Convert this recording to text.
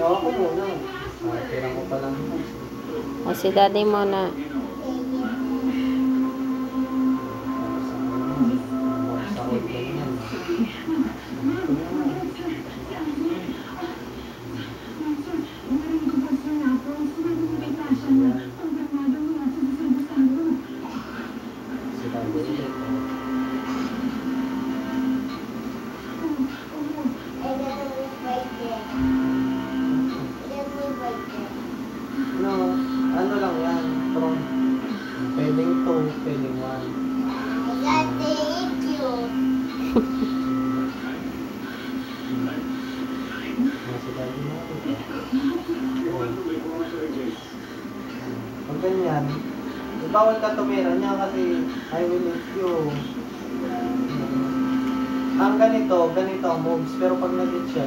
Ako muna. Tira mo pa lang. O, si daddy muna. Sa hold lang yan. No, ano lang yan, from pwedeng 2, pwedeng 1. Pag ganyan, bawal ka tumira niya kasi I will eat you. Ang ganito ang moves, pero pag nag-eat siya,